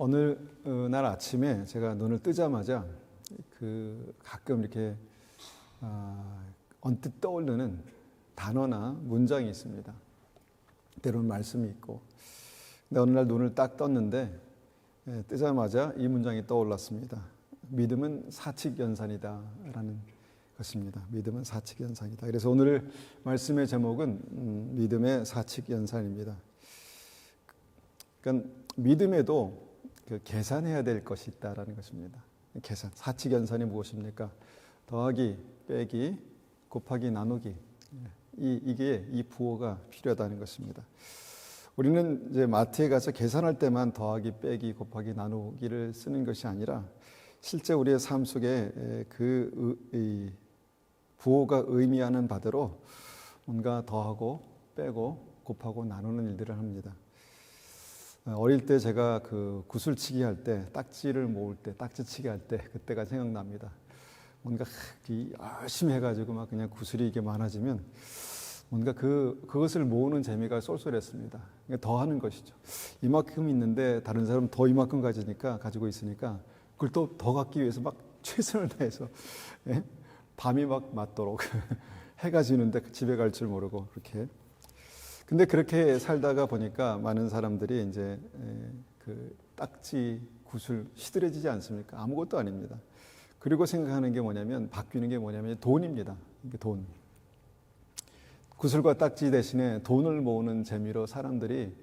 어느 날 아침에 제가 눈을 뜨자마자 가끔 이렇게 언뜻 떠오르는 단어나 문장이 있습니다. 때로는 말씀이 있고. 근데 어느 날 눈을 딱 떴는데 뜨자마자 이 문장이 떠올랐습니다. 믿음은 사칙연산이다 라는 것입니다. 믿음은 사칙연산이다. 그래서 오늘 말씀의 제목은 믿음의 사칙연산입니다. 그러니까 믿음에도 계산해야 될 것이 있다라는 것입니다. 계산, 사칙연산이 무엇입니까? 더하기, 빼기, 곱하기, 나누기. 이게 이 부호가 필요하다는 것입니다. 우리는 이제 마트에 가서 계산할 때만 더하기, 빼기, 곱하기, 나누기를 쓰는 것이 아니라 실제 우리의 삶 속에 이 부호가 의미하는 바대로 뭔가 더하고 빼고 곱하고 나누는 일들을 합니다. 어릴 때 제가 구슬치기 할 때, 딱지를 모을 때, 딱지치기 할 때 그때가 생각납니다. 뭔가 열심히 해가지고 막 그냥 구슬이 이게 많아지면 뭔가 그것을 모으는 재미가 쏠쏠했습니다. 그러니까 더 하는 것이죠. 이만큼 있는데 다른 사람은 더 이만큼 가지고 있으니까 그걸 또 더 갖기 위해서 막 최선을 다해서 밤이 막 맞도록 해가 지는데 집에 갈 줄 모르고 그렇게. 근데 그렇게 살다가 보니까 많은 사람들이 이제 딱지, 구슬 시들해지지 않습니까? 아무것도 아닙니다. 그리고 생각하는 게 뭐냐면, 바뀌는 게 뭐냐면 돈입니다. 이게 돈. 구슬과 딱지 대신에 돈을 모으는 재미로 사람들이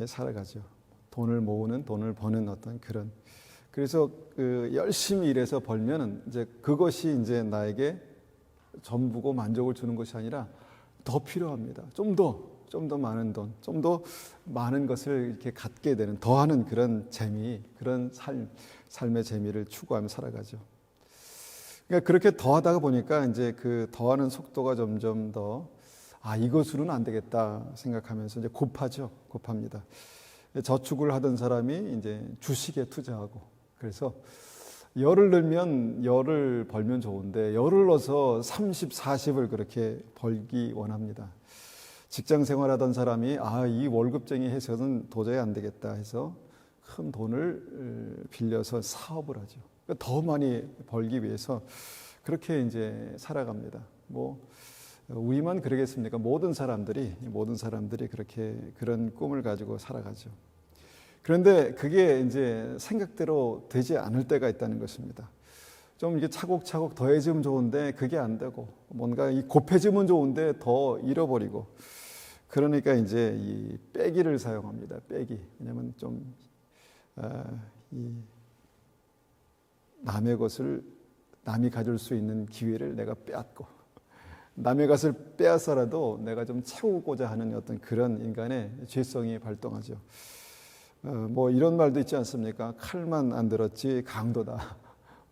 살아가죠. 돈을 모으는, 돈을 버는 어떤 그런. 그래서 열심히 일해서 벌면은 이제 그것이 이제 나에게 전부고 만족을 주는 것이 아니라 더 필요합니다. 좀 더 많은 돈, 좀 더 많은 것을 이렇게 갖게 되는, 더하는 그런 재미, 그런 삶의 재미를 추구하며 살아가죠. 그러니까 그렇게 더하다가 보니까 이제 더하는 속도가 점점 더, 이것으로는 안 되겠다 생각하면서 이제 곱합니다. 저축을 하던 사람이 이제 주식에 투자하고, 그래서 열을 넣으면 열을 벌면 좋은데 열을 넣어서 30, 40을 그렇게 벌기 원합니다. 직장 생활하던 사람이 이 월급쟁이 해서는 도저히 안 되겠다 해서 큰 돈을 빌려서 사업을 하죠. 그러니까 더 많이 벌기 위해서 그렇게 이제 살아갑니다. 우리만 그러겠습니까? 모든 사람들이 그렇게 그런 꿈을 가지고 살아가죠. 그런데 그게 이제 생각대로 되지 않을 때가 있다는 것입니다. 좀 이게 차곡차곡 더해지면 좋은데 그게 안 되고, 뭔가 곱해지면 좋은데 더 잃어버리고, 그러니까 이제 이 빼기를 사용합니다. 빼기. 왜냐하면 좀 남의 것을 남이 가질 수 있는 기회를 내가 빼앗고, 남의 것을 빼앗아라도 내가 좀 채우고자 하는 어떤 그런 인간의 죄성이 발동하죠. 이런 말도 있지 않습니까? 칼만 안 들었지 강도다.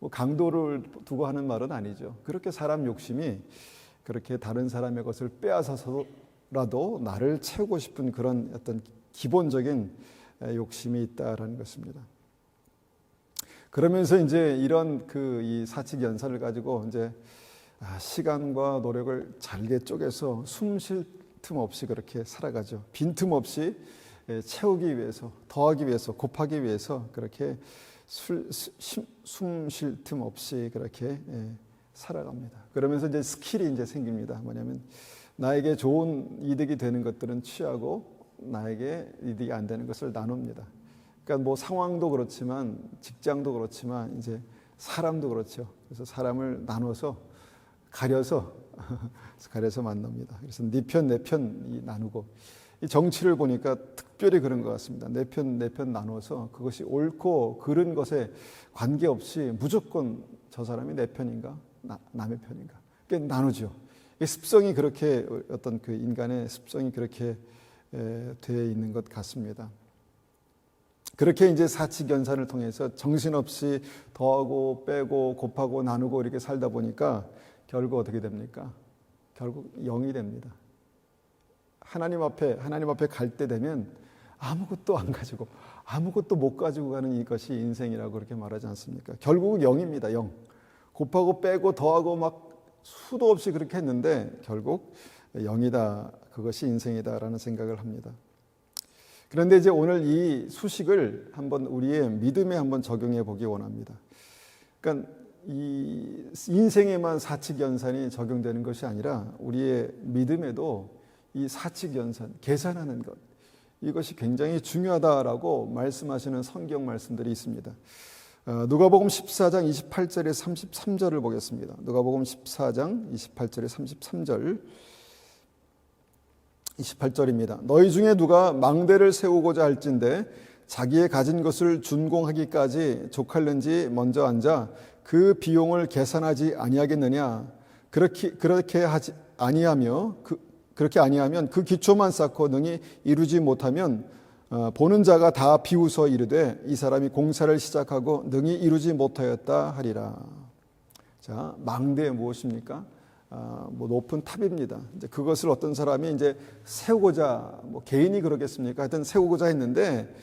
강도를 두고 하는 말은 아니죠. 그렇게 사람 욕심이 그렇게 다른 사람의 것을 빼앗아서라도 나를 채우고 싶은 그런 어떤 기본적인 욕심이 있다라는 것입니다. 그러면서 이제 이런 이 사칙 연산을 가지고 이제 시간과 노력을 잘게 쪼개서 숨 쉴 틈 없이 그렇게 살아가죠. 빈틈 없이 채우기 위해서, 더하기 위해서, 곱하기 위해서 그렇게 숨 쉴 틈 없이 그렇게 살아갑니다. 그러면서 이제 스킬이 이제 생깁니다. 뭐냐면 나에게 좋은 이득이 되는 것들은 취하고 나에게 이득이 안 되는 것을 나눕니다. 그러니까 상황도 그렇지만 직장도 그렇지만 이제 사람도 그렇죠. 그래서 사람을 나눠서 가려서 만납니다. 그래서 네 편, 내 편 나누고, 이 정치를 보니까 특별히 그런 것 같습니다. 내 편 나눠서 그것이 옳고 그른 것에 관계없이 무조건 저 사람이 내 편인가, 남의 편인가, 그러니까 나누죠. 이 습성이 그렇게, 어떤 인간의 습성이 그렇게 되어 있는 것 같습니다. 그렇게 이제 사칙연산을 통해서 정신없이 더하고 빼고 곱하고 나누고 이렇게 살다 보니까 결국 어떻게 됩니까? 결국 0이 됩니다. 하나님 앞에 갈 때 되면 아무것도 안 가지고, 아무것도 못 가지고 가는 이것이 인생이라고 그렇게 말하지 않습니까? 결국은 0입니다. 0. 곱하고 빼고 더하고 막 수도 없이 그렇게 했는데 결국 0이다. 그것이 인생이다라는 생각을 합니다. 그런데 이제 오늘 이 수식을 한번 우리의 믿음에 한번 적용해 보기 원합니다. 그러니까 이 인생에만 사칙연산이 적용되는 것이 아니라 우리의 믿음에도 이 사칙연산, 계산하는 것, 이것이 굉장히 중요하다라고 말씀하시는 성경 말씀들이 있습니다. 누가복음 14장 28절에 33절을 보겠습니다. 누가복음 14장 28절에 33절 28절입니다. 너희 중에 누가 망대를 세우고자 할진대 자기의 가진 것을 준공하기까지 족할는지 먼저 앉아 그 비용을 계산하지 아니하겠느냐. 그렇게 아니하면 그 기초만 쌓고 능히 이루지 못하면 보는 자가 다 비웃어 이르되 이 사람이 공사를 시작하고 능히 이루지 못하였다 하리라. 자, 망대 무엇입니까? 높은 탑입니다. 이제 그것을 어떤 사람이 이제 세우고자, 개인이 그러겠습니까? 하여튼 세우고자 했는데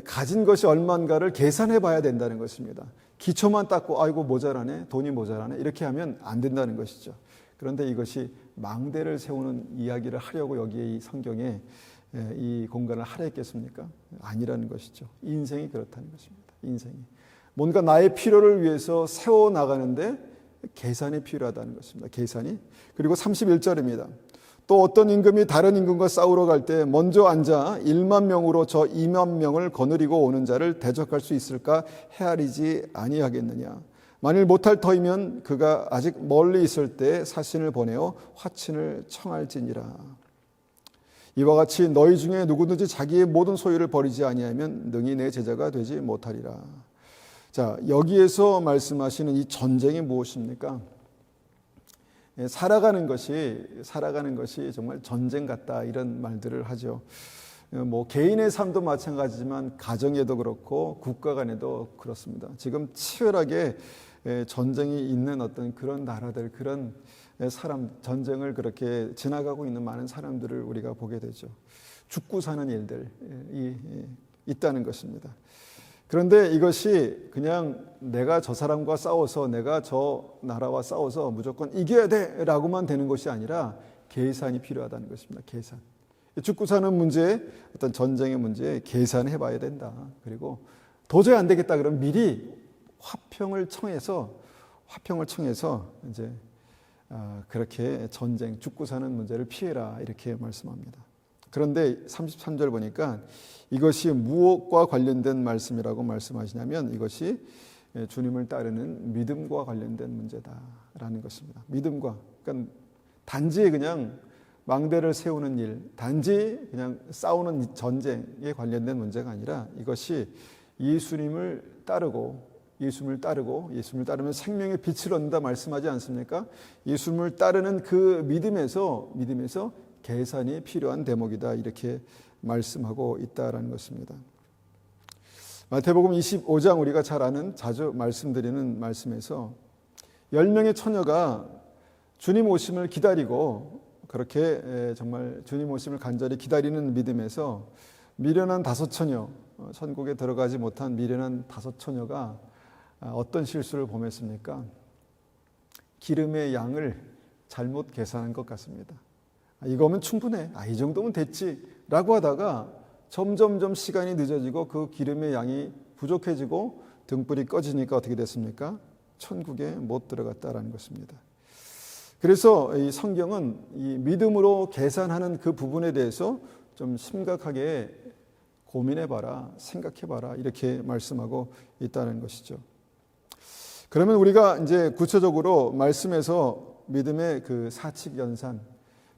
가진 것이 얼마인가를 계산해 봐야 된다는 것입니다. 기초만 닦고 아이고 모자라네, 돈이 모자라네 이렇게 하면 안 된다는 것이죠. 그런데 이것이 망대를 세우는 이야기를 하려고 여기에 이 성경에 이 공간을 하려 했겠습니까? 아니라는 것이죠. 인생이 그렇다는 것입니다. 인생이 뭔가 나의 필요를 위해서 세워 나가는데 계산이 필요하다는 것입니다. 계산이. 그리고 31절입니다. 또 어떤 임금이 다른 임금과 싸우러 갈 때 먼저 앉아 1만 명으로 저 2만 명을 거느리고 오는 자를 대적할 수 있을까 헤아리지 아니하겠느냐. 만일 못할 터이면 그가 아직 멀리 있을 때 사신을 보내어 화친을 청할지니라. 이와 같이 너희 중에 누구든지 자기의 모든 소유를 버리지 아니하면 능히 내 제자가 되지 못하리라. 자, 여기에서 말씀하시는 이 전쟁이 무엇입니까? 살아가는 것이 정말 전쟁 같다 이런 말들을 하죠. 개인의 삶도 마찬가지지만 가정에도 그렇고 국가 간에도 그렇습니다. 지금 치열하게 전쟁이 있는 어떤 그런 나라들, 그런 전쟁을 그렇게 지나가고 있는 많은 사람들을 우리가 보게 되죠. 죽고 사는 일들이 있다는 것입니다. 그런데 이것이 그냥 내가 저 사람과 싸워서, 내가 저 나라와 싸워서 무조건 이겨야 돼 라고만 되는 것이 아니라 계산이 필요하다는 것입니다. 계산. 죽고 사는 문제, 어떤 전쟁의 문제에 계산해 봐야 된다. 그리고 도저히 안 되겠다 그러면 미리 화평을 청해서 이제 그렇게 전쟁, 죽고 사는 문제를 피해라 이렇게 말씀합니다. 그런데 33절 보니까 이것이 무엇과 관련된 말씀이라고 말씀하시냐면 이것이 주님을 따르는 믿음과 관련된 문제다라는 것입니다. 믿음과, 그러니까 단지 그냥 망대를 세우는 일, 단지 그냥 싸우는 전쟁에 관련된 문제가 아니라 이것이 예수님을 따르면 생명의 빛을 얻는다 말씀하지 않습니까? 예수님을 따르는 그 믿음에서 계산이 필요한 대목이다 이렇게 말씀하고 있다라는 것입니다. 마태복음 25장 우리가 잘 아는 자주 말씀드리는 말씀에서 10명의 처녀가 주님 오심을 기다리고 그렇게 정말 주님 오심을 간절히 기다리는 믿음에서 미련한 5처녀, 천국에 들어가지 못한 미련한 5처녀가 어떤 실수를 범했습니까? 기름의 양을 잘못 계산한 것 같습니다. 이거면 충분해. 이 정도면 됐지. 라고 하다가 점점점 시간이 늦어지고 그 기름의 양이 부족해지고 등불이 꺼지니까 어떻게 됐습니까? 천국에 못 들어갔다라는 것입니다. 그래서 이 성경은 이 믿음으로 계산하는 그 부분에 대해서 좀 심각하게 고민해봐라, 생각해봐라 이렇게 말씀하고 있다는 것이죠. 그러면 우리가 이제 구체적으로 말씀에서 믿음의 그 사칙연산,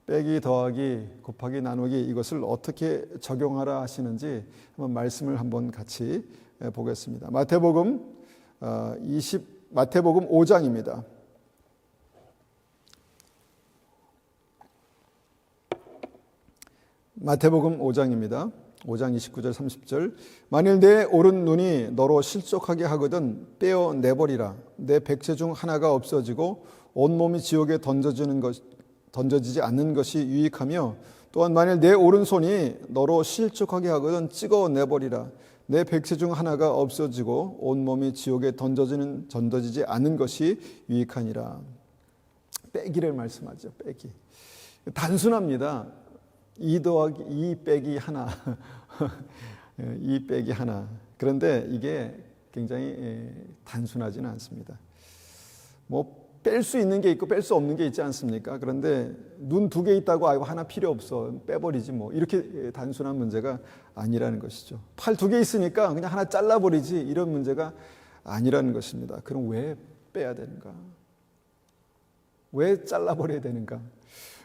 빼기, 더하기, 곱하기, 나누기 이것을 어떻게 적용하라 하시는지 한번 말씀을 한번 같이 보겠습니다. 마태복음 5장입니다. 마태복음 5장입니다. 5장 29절 30절. 만일 내 오른 눈이 너로 실족하게 하거든 떼어내버리라. 내 백체 중 하나가 없어지고 온몸이 지옥에 던져지지 않는 것이 유익하며 또한 만일 내 오른손이 너로 실족하게 하거든 찍어내버리라. 내 백체 중 하나가 없어지고 온몸이 지옥에 던져지지 않는 것이 유익하니라. 빼기를 말씀하죠. 빼기. 단순합니다. 2 더하기 2 빼기 하나 2 빼기 하나. 그런데 이게 굉장히 단순하지는 않습니다. 뭐 뺄 수 있는 게 있고 뺄 수 없는 게 있지 않습니까? 그런데 눈 2개 있다고 아이고 하나 필요 없어 빼버리지 뭐 이렇게 단순한 문제가 아니라는 것이죠. 팔 2개 있으니까 그냥 하나 잘라버리지 이런 문제가 아니라는 것입니다. 그럼 왜 빼야 되는가? 왜 잘라버려야 되는가?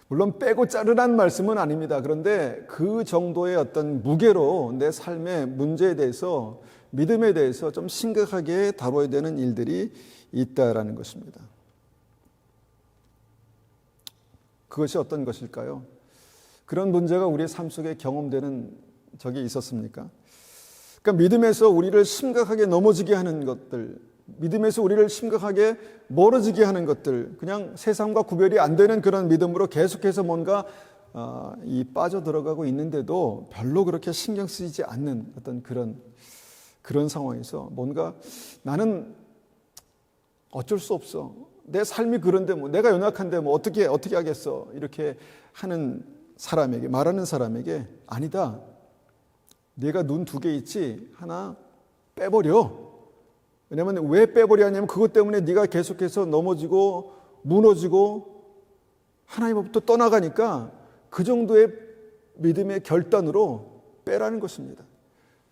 물론 빼고 자르라는 말씀은 아닙니다. 그런데 그 정도의 어떤 무게로 내 삶의 문제에 대해서 믿음에 대해서 좀 심각하게 다뤄야 되는 일들이 있다라는 것입니다. 그것이 어떤 것일까요? 그런 문제가 우리의 삶 속에 경험되는 적이 있었습니까? 그러니까 믿음에서 우리를 심각하게 넘어지게 하는 것들, 믿음에서 우리를 심각하게 멀어지게 하는 것들, 그냥 세상과 구별이 안 되는 그런 믿음으로 계속해서 뭔가 빠져들어가고 있는데도 별로 그렇게 신경 쓰이지 않는 어떤 그런 상황에서 뭔가 나는 어쩔 수 없어. 내 삶이 그런데 뭐 내가 연약한데 뭐 어떻게 하겠어. 이렇게 하는 사람에게, 말하는 사람에게 아니다. 네가 눈 2개 있지? 하나 빼버려. 왜냐하면 왜 빼버려 하냐면 그것 때문에 네가 계속해서 넘어지고 무너지고 하나님으로부터 떠나가니까 그 정도의 믿음의 결단으로 빼라는 것입니다.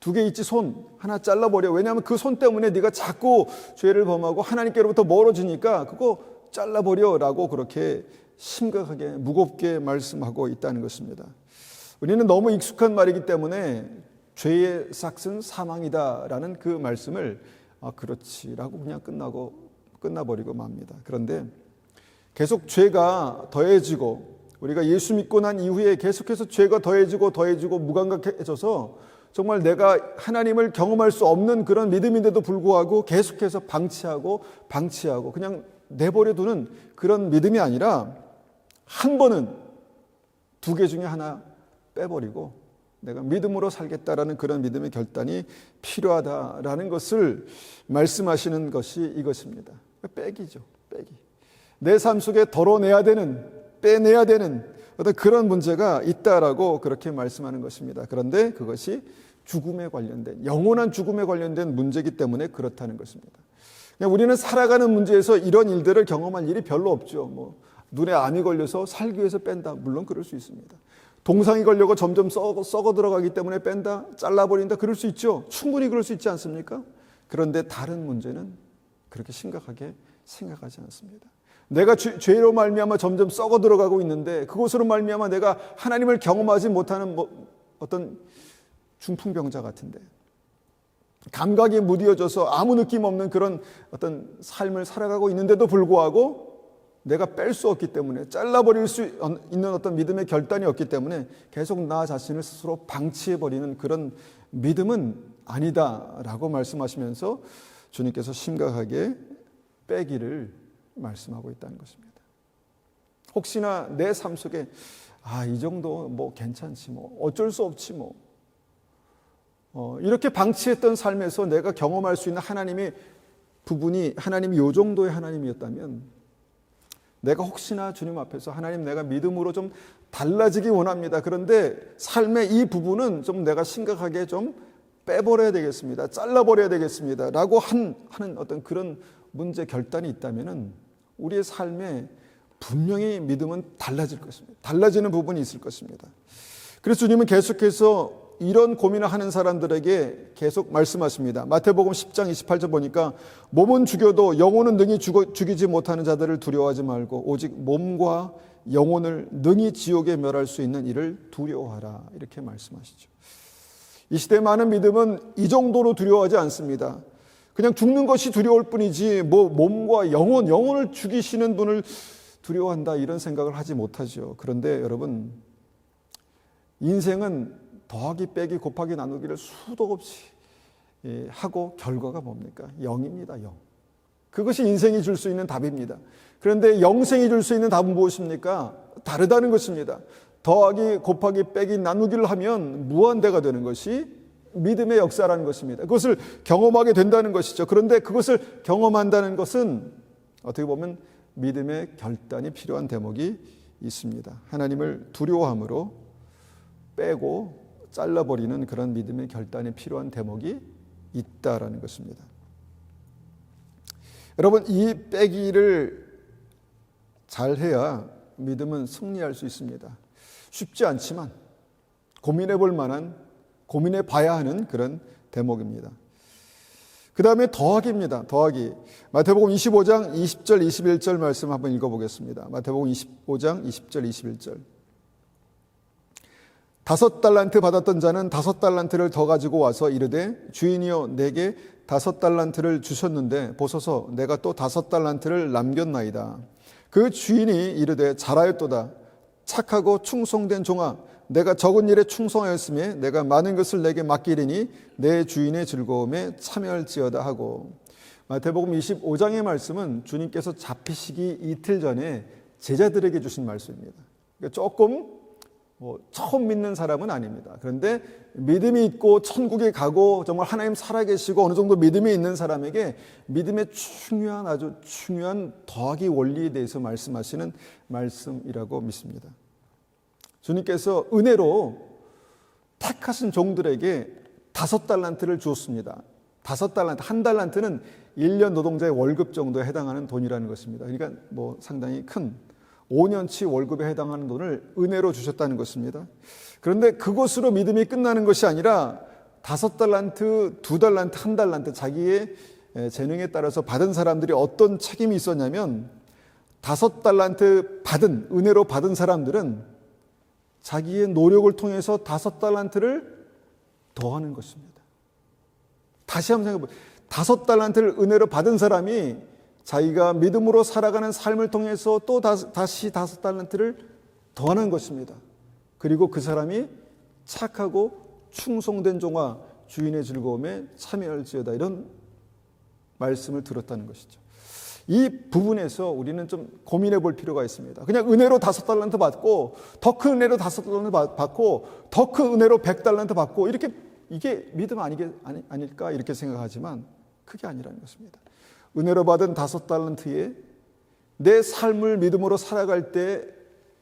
2개 있지 손 하나 잘라버려. 왜냐하면 그 손 때문에 네가 자꾸 죄를 범하고 하나님께로부터 멀어지니까 그거 잘라버려라고 그렇게 심각하게 무겁게 말씀하고 있다는 것입니다. 우리는 너무 익숙한 말이기 때문에 죄의 삭은 사망이다라는 그 말씀을 그렇지라고 그냥 끝나버리고 맙니다. 그런데 계속 죄가 더해지고 우리가 예수 믿고 난 이후에 계속해서 죄가 더해지고 무감각해져서 정말 내가 하나님을 경험할 수 없는 그런 믿음인데도 불구하고 계속해서 방치하고 그냥 내버려두는 그런 믿음이 아니라 한 번은 2개 중에 하나 빼버리고 내가 믿음으로 살겠다라는 그런 믿음의 결단이 필요하다라는 것을 말씀하시는 것이 이것입니다. 빼기죠. 빼기. 내 삶 속에 덜어내야 되는, 빼내야 되는 어떤 그런 문제가 있다라고 그렇게 말씀하는 것입니다. 그런데 그것이 죽음에 관련된, 영원한 죽음에 관련된 문제이기 때문에 그렇다는 것입니다. 우리는 살아가는 문제에서 이런 일들을 경험할 일이 별로 없죠. 뭐 눈에 암이 걸려서 살기 위해서 뺀다. 물론 그럴 수 있습니다. 동상이 걸려고 점점 썩어 들어가기 때문에 뺀다, 잘라버린다. 그럴 수 있죠. 충분히 그럴 수 있지 않습니까? 그런데 다른 문제는 그렇게 심각하게 생각하지 않습니다. 내가 죄로 말미암아 점점 썩어 들어가고 있는데 그것으로 말미암아 내가 하나님을 경험하지 못하는 어떤 중풍병자 같은데 감각이 무뎌져서 아무 느낌 없는 그런 어떤 삶을 살아가고 있는데도 불구하고 내가 뺄 수 없기 때문에 잘라버릴 수 있는 어떤 믿음의 결단이 없기 때문에 계속 나 자신을 스스로 방치해버리는 그런 믿음은 아니다라고 말씀하시면서 주님께서 심각하게 빼기를 말씀하고 있다는 것입니다. 혹시나 내 삶 속에 이 정도 뭐 괜찮지 뭐 어쩔 수 없지 뭐 이렇게 방치했던 삶에서 내가 경험할 수 있는 하나님의 부분이 하나님이 요 정도의 하나님이었다면 내가 혹시나 주님 앞에서 하나님 내가 믿음으로 좀 달라지기 원합니다. 그런데 삶의 이 부분은 좀 내가 심각하게 좀 빼버려야 되겠습니다. 잘라버려야 되겠습니다. 라고 하는 어떤 그런 문제 결단이 있다면은 우리의 삶에 분명히 믿음은 달라질 것입니다. 달라지는 부분이 있을 것입니다. 그래서 주님은 계속해서 이런 고민을 하는 사람들에게 계속 말씀하십니다. 마태복음 10장 28절 보니까 몸은 죽여도 영혼은 능히 죽이지 못하는 자들을 두려워하지 말고 오직 몸과 영혼을 능히 지옥에 멸할 수 있는 이를 두려워하라. 이렇게 말씀하시죠. 이 시대의 많은 믿음은 이 정도로 두려워하지 않습니다. 그냥 죽는 것이 두려울 뿐이지 뭐 몸과 영혼을 죽이시는 분을 두려워한다 이런 생각을 하지 못하죠. 그런데 여러분 인생은 더하기 빼기 곱하기 나누기를 수도 없이 하고 결과가 뭡니까? 0입니다. 0. 그것이 인생이 줄 수 있는 답입니다. 그런데 영생이 줄 수 있는 답은 무엇입니까? 다르다는 것입니다. 더하기 곱하기 빼기 나누기를 하면 무한대가 되는 것이 믿음의 역사라는 것입니다. 그것을 경험하게 된다는 것이죠. 그런데 그것을 경험한다는 것은 어떻게 보면 믿음의 결단이 필요한 대목이 있습니다. 하나님을 두려워함으로 빼고 잘라버리는 그런 믿음의 결단이 필요한 대목이 있다라는 것입니다. 여러분, 이 빼기를 잘해야 믿음은 승리할 수 있습니다. 쉽지 않지만 고민해 볼 만한, 고민해 봐야 하는 그런 대목입니다. 그 다음에 더하기입니다. 더하기. 마태복음 25장 20절 21절 말씀 한번 읽어보겠습니다. 마태복음 25장 20절 21절. 5달란트 받았던 자는 5달란트를 더 가지고 와서 이르되 주인이여 내게 5달란트를 주셨는데 보소서 내가 또 5달란트를 남겼나이다. 그 주인이 이르되 잘하였도다. 착하고 충성된 종아 내가 적은 일에 충성하였으며 내가 많은 것을 내게 맡기리니 내 주인의 즐거움에 참여할지어다 하고. 마태복음 25장의 말씀은 주님께서 잡히시기 이틀 전에 제자들에게 주신 말씀입니다. 그러니까 조금 처음 믿는 사람은 아닙니다. 그런데 믿음이 있고 천국에 가고 정말 하나님 살아계시고 어느 정도 믿음이 있는 사람에게 믿음의 중요한, 아주 중요한 더하기 원리에 대해서 말씀하시는 말씀이라고 믿습니다. 주님께서 은혜로 택하신 종들에게 5달란트를 주었습니다. 5달란트, 1달란트는 1년 노동자의 월급 정도에 해당하는 돈이라는 것입니다. 그러니까 상당히 큰 5년치 월급에 해당하는 돈을 은혜로 주셨다는 것입니다. 그런데 그것으로 믿음이 끝나는 것이 아니라 5달란트, 2달란트, 1달란트 자기의 재능에 따라서 받은 사람들이 어떤 책임이 있었냐면 5달란트 받은, 은혜로 받은 사람들은 자기의 노력을 통해서 5달란트를 더하는 것입니다. 다시 한번 생각해 보세요. 5달란트를 은혜로 받은 사람이 자기가 믿음으로 살아가는 삶을 통해서 또 다시 5달란트를 더하는 것입니다. 그리고 그 사람이 착하고 충성된 종아 주인의 즐거움에 참여할지어다, 이런 말씀을 들었다는 것이죠. 이 부분에서 우리는 좀 고민해 볼 필요가 있습니다. 그냥 은혜로 5달란트 받고 더 큰 은혜로 5달란트 받고 더 큰 은혜로 100달란트 받고 이게 믿음 아닐까 이렇게 생각하지만 그게 아니라는 것입니다. 은혜로 받은 5달란트에 내 삶을 믿음으로 살아갈 때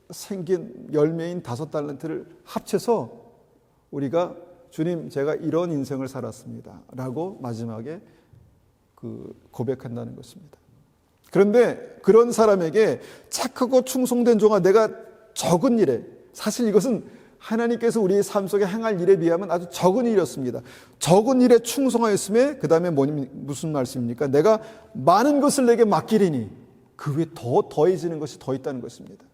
생긴 열매인 5달란트를 합쳐서 우리가 주님 제가 이런 인생을 살았습니다 라고 마지막에 고백한다는 것입니다. 그런데 그런 사람에게 착하고 충성된 종아 내가 적은 일에, 사실 이것은 하나님께서 우리의 삶 속에 행할 일에 비하면 아주 적은 일이었습니다. 적은 일에 충성하였음에 그 다음에 무슨 말씀입니까? 내가 많은 것을 내게 맡기리니 그 위에 더 더해지는 것이 더 있다는 것입니다.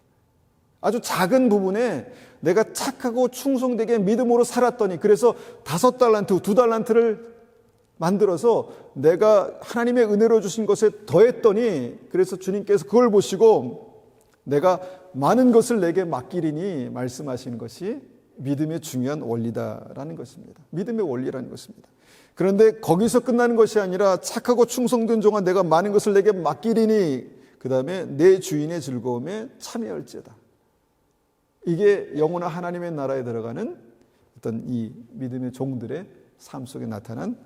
아주 작은 부분에 내가 착하고 충성되게 믿음으로 살았더니, 그래서 5달란트, 2달란트를 만들어서 내가 하나님의 은혜로 주신 것에 더했더니, 그래서 주님께서 그걸 보시고 내가 많은 것을 내게 맡기리니 말씀하시는 것이 믿음의 중요한 원리다라는 것입니다. 믿음의 원리라는 것입니다. 그런데 거기서 끝나는 것이 아니라 착하고 충성된 종아 내가 많은 것을 내게 맡기리니 그 다음에 내 주인의 즐거움에 참여할지어다. 이게 영원한 하나님의 나라에 들어가는 어떤 이 믿음의 종들의 삶 속에 나타난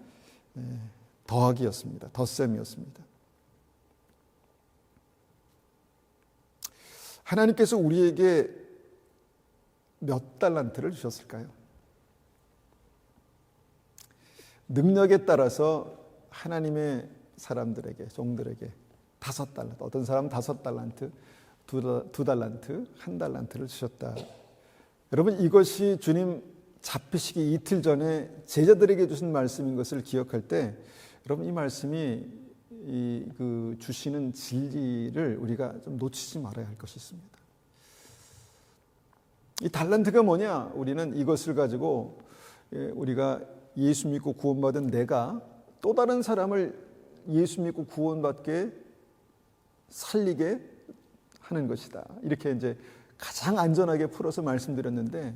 더하기였습니다. 덧셈이었습니다. 하나님께서 우리에게 몇 달란트를 주셨을까요? 능력에 따라서 하나님의 사람들에게, 종들에게 5달란트, 어떤 사람은 5달란트, 2달란트, 1달란트를 주셨다. 여러분, 이것이 주님 잡히시기 이틀 전에 제자들에게 주신 말씀인 것을 기억할 때, 여러분 이 말씀이 주시는 진리를 우리가 좀 놓치지 말아야 할 것이 있습니다. 이 달란트가 뭐냐? 우리는 이것을 가지고 우리가 예수 믿고 구원받은 내가 또 다른 사람을 예수 믿고 구원받게 살리게 하는 것이다. 이렇게 이제 가장 안전하게 풀어서 말씀드렸는데,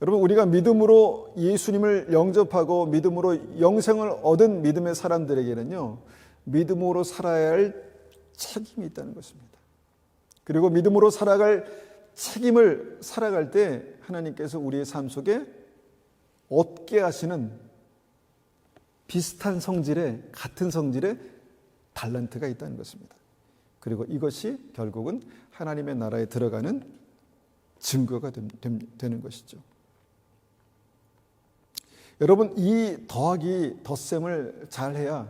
여러분 우리가 믿음으로 예수님을 영접하고 믿음으로 영생을 얻은 믿음의 사람들에게는요, 믿음으로 살아야 할 책임이 있다는 것입니다. 그리고 믿음으로 살아갈 책임을 살아갈 때 하나님께서 우리의 삶 속에 얻게 하시는 비슷한 성질의, 같은 성질의 달란트가 있다는 것입니다. 그리고 이것이 결국은 하나님의 나라에 들어가는 증거가 되는 것이죠. 여러분, 이 더하기 덧셈을 잘해야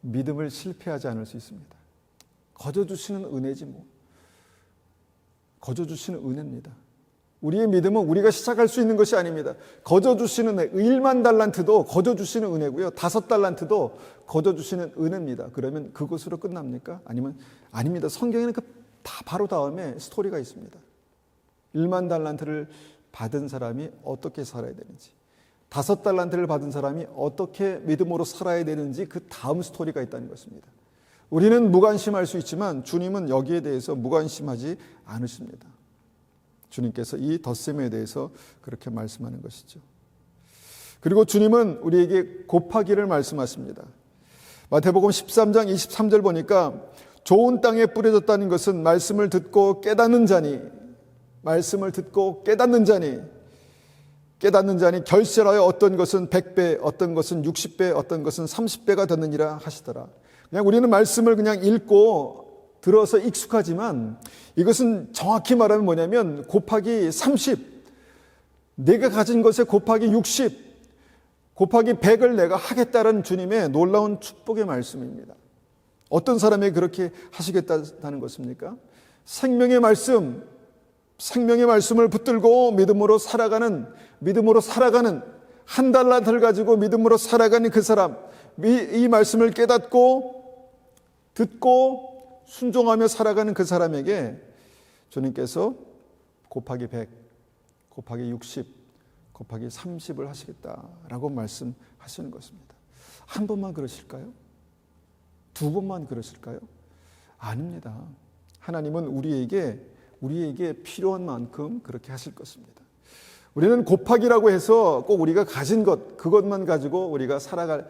믿음을 실패하지 않을 수 있습니다. 거저주시는 은혜지 뭐. 거저주시는 은혜입니다. 우리의 믿음은 우리가 시작할 수 있는 것이 아닙니다. 거저주시는 은혜, 1만 달란트도 거저주시는 은혜고요. 5달란트도 거저주시는 은혜입니다. 그러면 그것으로 끝납니까? 아닙니다. 성경에는 다 바로 다음에 스토리가 있습니다. 1만 달란트를 받은 사람이 어떻게 살아야 되는지, 5달란트를 받은 사람이 어떻게 믿음으로 살아야 되는지 그 다음 스토리가 있다는 것입니다. 우리는 무관심할 수 있지만 주님은 여기에 대해서 무관심하지 않으십니다. 주님께서 이 덧셈에 대해서 그렇게 말씀하는 것이죠. 그리고 주님은 우리에게 곱하기를 말씀하십니다. 마태복음 13장 23절 보니까 좋은 땅에 뿌려졌다는 것은 말씀을 듣고 깨닫는 자니, 말씀을 듣고 깨닫는 자니 결실하여 어떤 것은 100배, 어떤 것은 60배, 어떤 것은 30배가 되느니라 하시더라. 그냥 우리는 말씀을 그냥 읽고 들어서 익숙하지만 이것은 정확히 말하면 뭐냐면 곱하기 30, 내가 가진 것에 곱하기 60, 곱하기 100을 내가 하겠다는 주님의 놀라운 축복의 말씀입니다. 어떤 사람이 그렇게 하시겠다는 것입니까? 생명의 말씀을 붙들고 믿음으로 살아가는 한 달란트를 가지고 믿음으로 살아가는 그 사람, 이 말씀을 깨닫고 듣고 순종하며 살아가는 그 사람에게 주님께서 곱하기 100, 곱하기 60, 곱하기 30을 하시겠다라고 말씀하시는 것입니다. 한 번만 그러실까요? 두 번만 그러실까요? 아닙니다. 하나님은 우리에게 필요한 만큼 그렇게 하실 것입니다. 우리는 곱하기라고 해서 꼭 우리가 가진 것, 그것만 가지고 우리가 살아갈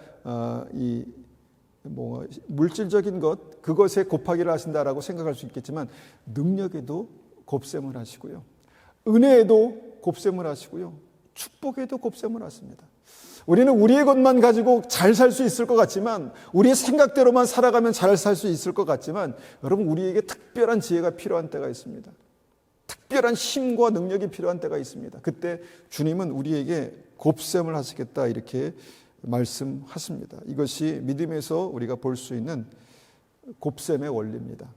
물질적인 것, 그것에 곱하기를 하신다라고 생각할 수 있겠지만 능력에도 곱셈을 하시고요, 은혜에도 곱셈을 하시고요, 축복에도 곱셈을 하십니다. 우리는 우리의 것만 가지고 잘 살 수 있을 것 같지만, 우리의 생각대로만 살아가면 잘 살 수 있을 것 같지만, 여러분, 우리에게 특별한 지혜가 필요한 때가 있습니다. 특별한 힘과 능력이 필요한 때가 있습니다. 그때 주님은 우리에게 곱셈을 하시겠다 이렇게 말씀하십니다. 이것이 믿음에서 우리가 볼 수 있는 곱셈의 원리입니다.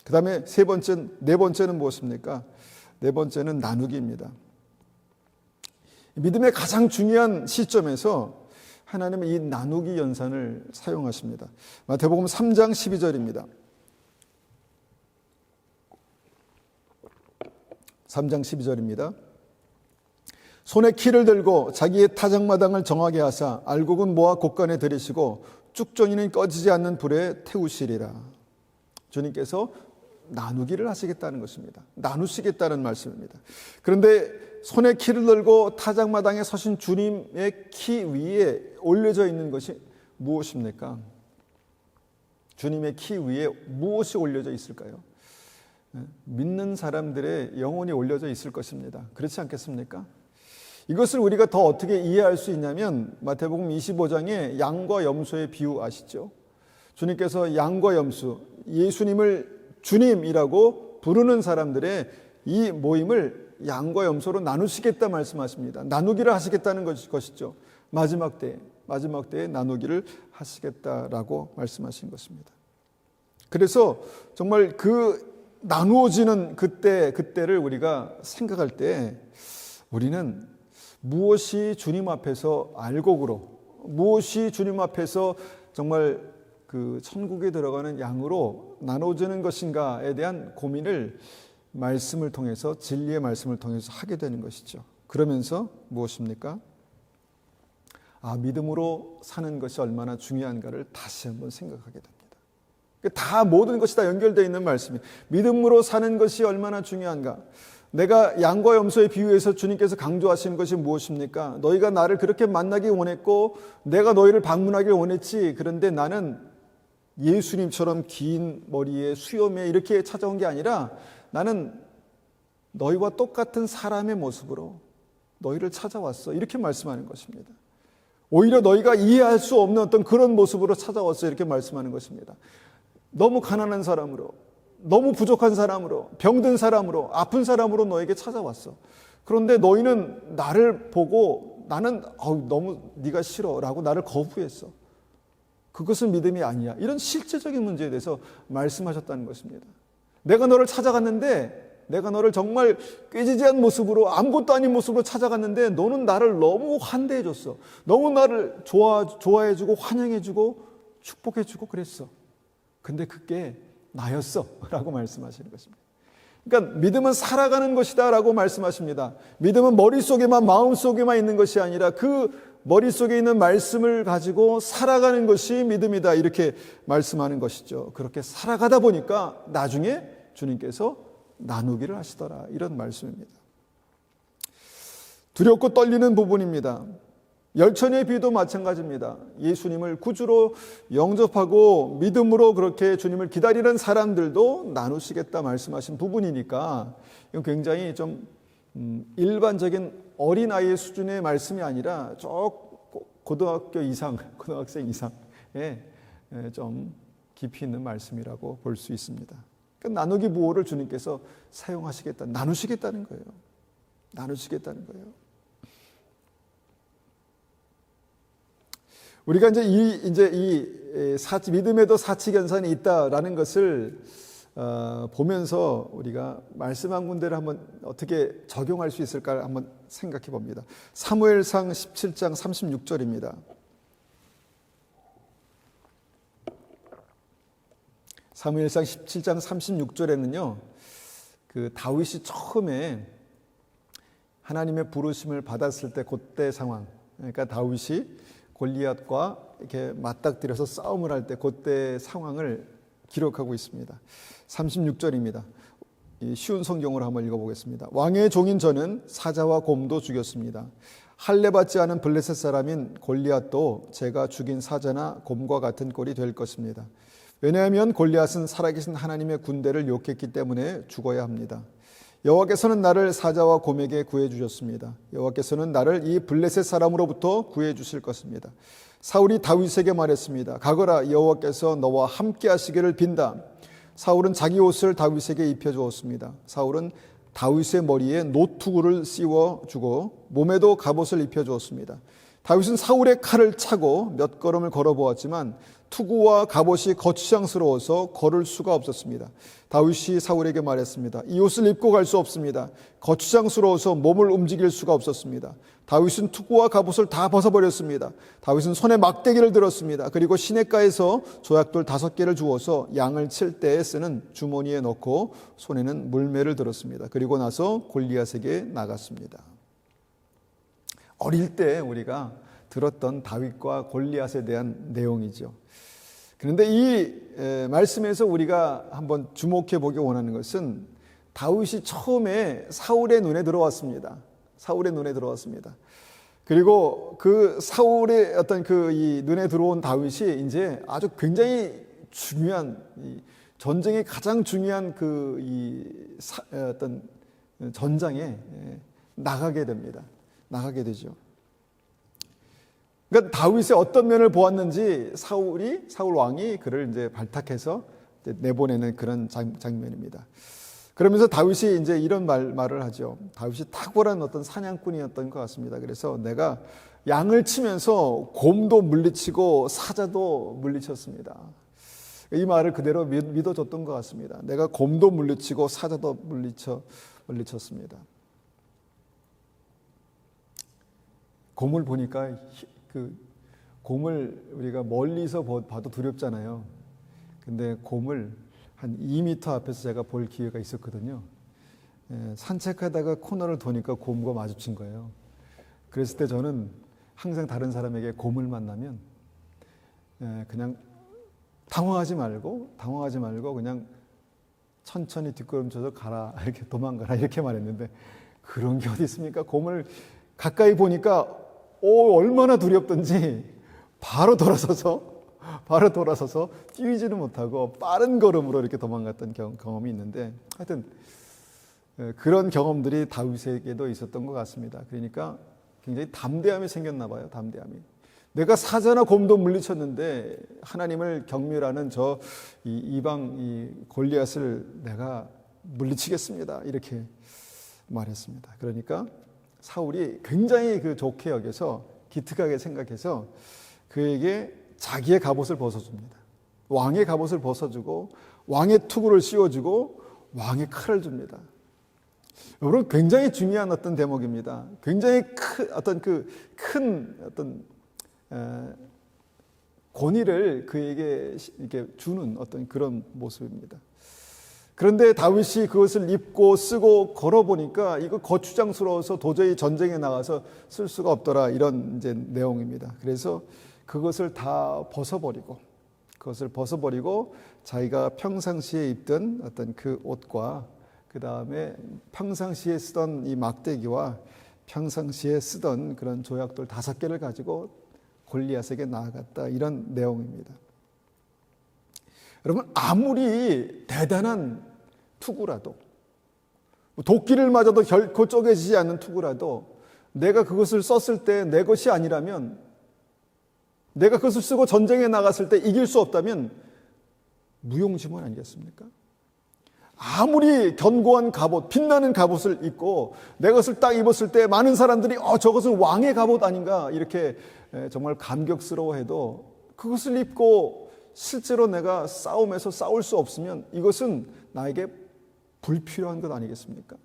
그 다음에 네 번째는 무엇입니까? 네 번째는 나누기입니다. 믿음의 가장 중요한 시점에서 하나님은 이 나누기 연산을 사용하십니다. 마태복음 3장 12절입니다. 3장 12절입니다. 손에 키를 들고 자기의 타작마당을 정하게 하사 알곡은 모아 곳간에 들이시고 쭉정이는 꺼지지 않는 불에 태우시리라. 주님께서 나누기를 하시겠다는 것입니다. 나누시겠다는 말씀입니다. 그런데 손에 키를 들고 타작마당에 서신 주님의 키 위에 올려져 있는 것이 무엇입니까? 주님의 키 위에 무엇이 올려져 있을까요? 믿는 사람들의 영혼이 올려져 있을 것입니다. 그렇지 않겠습니까? 이것을 우리가 더 어떻게 이해할 수 있냐면 마태복음 25장에 양과 염소의 비유 아시죠? 주님께서 양과 염소, 예수님을 주님이라고 부르는 사람들의 이 모임을 양과 염소로 나누시겠다 말씀하십니다. 나누기를 하시겠다는 것이죠. 마지막 때에 나누기를 하시겠다라고 말씀하신 것입니다. 그래서 정말 그 나누어지는 그때를 우리가 생각할 때 우리는 무엇이 주님 앞에서 알곡으로, 무엇이 주님 앞에서 정말 그 천국에 들어가는 양으로 나눠지는 것인가에 대한 고민을 말씀을 통해서, 진리의 말씀을 통해서 하게 되는 것이죠. 그러면서 무엇입니까? 믿음으로 사는 것이 얼마나 중요한가를 다시 한번 생각하게 됩니다. 다 모든 것이 다 연결되어 있는 말씀이에요. 믿음으로 사는 것이 얼마나 중요한가. 내가 양과 염소의 비유에서 주님께서 강조하시는 것이 무엇입니까? 너희가 나를 그렇게 만나기 원했고 내가 너희를 방문하길 원했지. 그런데 나는 예수님처럼 긴 머리에 수염에 이렇게 찾아온 게 아니라 나는 너희와 똑같은 사람의 모습으로 너희를 찾아왔어. 이렇게 말씀하는 것입니다. 오히려 너희가 이해할 수 없는 어떤 그런 모습으로 찾아왔어. 이렇게 말씀하는 것입니다. 너무 가난한 사람으로, 너무 부족한 사람으로, 병든 사람으로, 아픈 사람으로 너에게 찾아왔어. 그런데 너희는 나를 보고 나는 너무 네가 싫어라고 나를 거부했어. 그것은 믿음이 아니야. 이런 실제적인 문제에 대해서 말씀하셨다는 것입니다. 내가 너를 찾아갔는데, 내가 너를 정말 꾀지지한 모습으로, 아무것도 아닌 모습으로 찾아갔는데 너는 나를 너무 환대해줬어. 너무 나를 좋아해주고 환영해주고 축복해주고 그랬어. 근데 그게 나였어 라고 말씀하시는 것입니다. 그러니까 믿음은 살아가는 것이다 라고 말씀하십니다. 믿음은 머릿속에만, 마음속에만 있는 것이 아니라 그 머릿속에 있는 말씀을 가지고 살아가는 것이 믿음이다, 이렇게 말씀하는 것이죠. 그렇게 살아가다 보니까 나중에 주님께서 나누기를 하시더라, 이런 말씀입니다. 두렵고 떨리는 부분입니다. 열천의 비도 마찬가지입니다. 예수님을 구주로 영접하고 믿음으로 그렇게 주님을 기다리는 사람들도 나누시겠다 말씀하신 부분이니까 이건 굉장히 좀 일반적인 어린아이의 수준의 말씀이 아니라 고등학생 이상의 좀 깊이 있는 말씀이라고 볼 수 있습니다. 그러니까 나누기 부호를 주님께서 사용하시겠다, 나누시겠다는 거예요. 나누시겠다는 거예요. 우리가 믿음에도 사치견산이 있다라는 것을 보면서 우리가 말씀 한 군데를 한번 어떻게 적용할 수 있을까 한번 생각해 봅니다. 사무엘상 17장 36절입니다. 사무엘상 17장 36절에는요, 그 다윗이 처음에 하나님의 부르심을 받았을 때 그때 상황, 그러니까 다윗이 골리앗과 이렇게 맞닥뜨려서 싸움을 할 때 그때 상황을 기록하고 있습니다. 36절입니다. 쉬운 성경으로 한번 읽어보겠습니다. 왕의 종인 저는 사자와 곰도 죽였습니다. 할례받지 않은 블레셋 사람인 골리앗도 제가 죽인 사자나 곰과 같은 꼴이 될 것입니다. 왜냐하면 골리앗은 살아계신 하나님의 군대를 욕했기 때문에 죽어야 합니다. 여호와께서는 나를 사자와 곰에게 구해주셨습니다. 여호와께서는 나를 이 블레셋 사람으로부터 구해주실 것입니다. 사울이 다윗에게 말했습니다. 가거라, 여호와께서 너와 함께 하시기를 빈다. 사울은 자기 옷을 다윗에게 입혀주었습니다. 사울은 다윗의 머리에 노투구를 씌워주고 몸에도 갑옷을 입혀주었습니다. 다윗은 사울의 칼을 차고 몇 걸음을 걸어보았지만 투구와 갑옷이 거추장스러워서 걸을 수가 없었습니다. 다윗이 사울에게 말했습니다. 이 옷을 입고 갈 수 없습니다. 거추장스러워서 몸을 움직일 수가 없었습니다. 다윗은 투구와 갑옷을 다 벗어버렸습니다. 다윗은 손에 막대기를 들었습니다. 그리고 시냇가에서 조약돌 5개를 주워서 양을 칠 때에 쓰는 주머니에 넣고 손에는 물매를 들었습니다. 그리고 나서 골리앗에게 나갔습니다. 어릴 때 우리가 들었던 다윗과 골리앗에 대한 내용이죠. 그런데 이 말씀에서 우리가 한번 주목해 보기 원하는 것은 다윗이 처음에 사울의 눈에 들어왔습니다. 사울의 눈에 들어왔습니다. 그리고 그 사울의 어떤 이 눈에 들어온 다윗이 이제 아주 굉장히 중요한 전쟁의 가장 중요한 어떤 전장에 나가게 됩니다. 나가게 되죠. 그러니까 다윗의 어떤 면을 보았는지 사울 왕이 그를 이제 발탁해서 내보내는 그런 장면입니다. 그러면서 다윗이 이제 이런 말을 하죠. 다윗이 탁월한 어떤 사냥꾼이었던 것 같습니다. 그래서 내가 양을 치면서 곰도 물리치고 사자도 물리쳤습니다. 이 말을 그대로 믿어줬던 것 같습니다. 내가 곰도 물리치고 사자도 물리쳤습니다. 곰을 보니까 곰을 우리가 멀리서 봐도 두렵잖아요. 근데 곰을 한 2m 앞에서 제가 볼 기회가 있었거든요. 산책하다가 코너를 도니까 곰과 마주친 거예요. 그랬을 때 저는 항상 다른 사람에게 곰을 만나면 그냥 당황하지 말고 그냥 천천히 뒷걸음쳐서 가라, 이렇게 도망가라, 이렇게 말했는데 그런 게 어디 있습니까? 곰을 가까이 보니까 얼마나 두렵던지 바로 돌아서서 뛰지는 못하고 빠른 걸음으로 이렇게 도망갔던 경험이 있는데, 하여튼 그런 경험들이 다윗에게도 있었던 것 같습니다. 그러니까 굉장히 담대함이 생겼나 봐요. 담대함이. 내가 사자나 곰도 물리쳤는데 하나님을 경멸하는 이방 골리앗을 내가 물리치겠습니다, 이렇게 말했습니다. 그러니까 사울이 굉장히 그 좋게 여겨서 기특하게 생각해서 그에게 자기의 갑옷을 벗어줍니다. 왕의 갑옷을 벗어주고 왕의 투구를 씌워주고 왕의 칼을 줍니다. 여러분, 굉장히 중요한 어떤 대목입니다. 굉장히 큰 어떤 권위를 그에게 이렇게 주는 어떤 그런 모습입니다. 그런데 다윗이 그것을 입고 쓰고 걸어보니까 이거 거추장스러워서 도저히 전쟁에 나가서 쓸 수가 없더라, 이런 이제 내용입니다. 그래서 그것을 다 벗어버리고 자기가 평상시에 입던 어떤 그 옷과 그 다음에 평상시에 쓰던 이 막대기와 평상시에 쓰던 그런 조약돌 5개를 가지고 골리앗에게 나아갔다, 이런 내용입니다. 여러분, 아무리 대단한 투구라도, 도끼를 맞아도 결코 쪼개지지 않는 투구라도 내가 그것을 썼을 때 내 것이 아니라면, 내가 그것을 쓰고 전쟁에 나갔을 때 이길 수 없다면 무용지물 아니겠습니까? 아무리 견고한 갑옷, 빛나는 갑옷을 입고 내가 그것을 딱 입었을 때 많은 사람들이 저것은 왕의 갑옷 아닌가 이렇게 정말 감격스러워해도, 그것을 입고 실제로 내가 싸움에서 싸울 수 없으면 이것은 나에게 불필요한 것 아니겠습니까?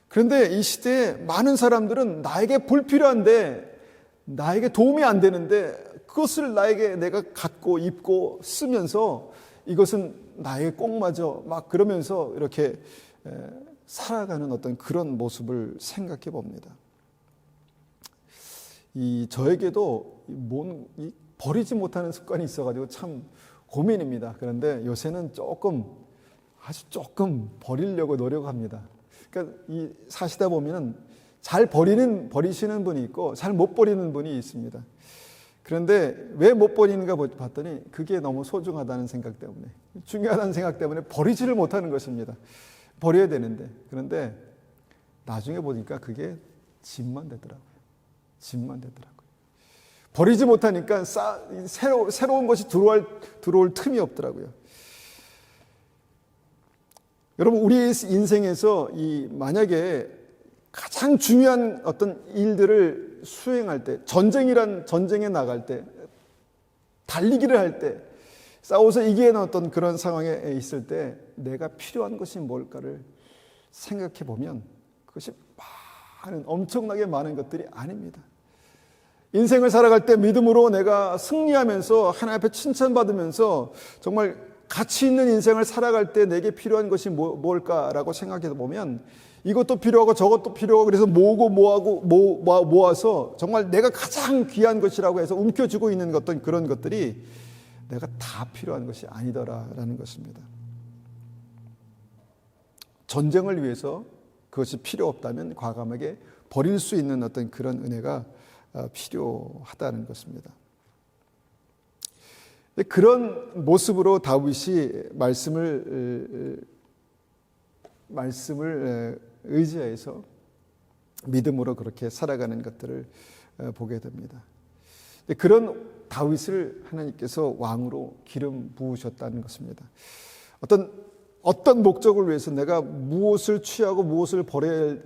그런데 이 시대에 많은 사람들은 나에게 불필요한데, 나에게 도움이 안 되는데 그것을 내가 갖고 입고 쓰면서 이것은 나에게 꼭 맞아 막 그러면서 이렇게 살아가는 어떤 그런 모습을 생각해 봅니다. 저에게도 버리지 못하는 습관이 있어가지고 참 고민입니다. 그런데 요새는 아주 조금 버리려고 노력합니다. 그러니까 사시다 보면은 잘 버리시는 분이 있고 잘 못 버리는 분이 있습니다. 그런데 왜 못 버리는가 봤더니 그게 너무 소중하다는 생각 때문에, 중요하다는 생각 때문에 버리지를 못하는 것입니다. 버려야 되는데. 그런데 나중에 보니까 그게 짐만 되더라고요. 버리지 못하니까 새로운 것이 들어올 틈이 없더라고요. 여러분, 우리 인생에서 만약에 가장 중요한 어떤 일들을 수행할 때, 전쟁에 나갈 때, 달리기를 할 때, 싸워서 이기는 어떤 그런 상황에 있을 때 내가 필요한 것이 뭘까를 생각해 보면 그것이 엄청나게 많은 것들이 아닙니다. 인생을 살아갈 때 믿음으로 내가 승리하면서 하나님 앞에 칭찬받으면서 정말 가치 있는 인생을 살아갈 때 내게 필요한 것이 뭘까라고 생각해 보면 이것도 필요하고 저것도 필요하고, 그래서 모아서 정말 내가 가장 귀한 것이라고 해서 움켜쥐고 있는 어떤 그런 것들이 내가 다 필요한 것이 아니더라라는 것입니다. 전쟁을 위해서 그것이 필요 없다면 과감하게 버릴 수 있는 어떤 그런 은혜가 필요하다는 것입니다. 그런 모습으로 다윗이 말씀을 의지해서 믿음으로 그렇게 살아가는 것들을 보게 됩니다. 그런 다윗을 하나님께서 왕으로 기름 부으셨다는 것입니다. 어떤 목적을 위해서 내가 무엇을 취하고 무엇을 버려야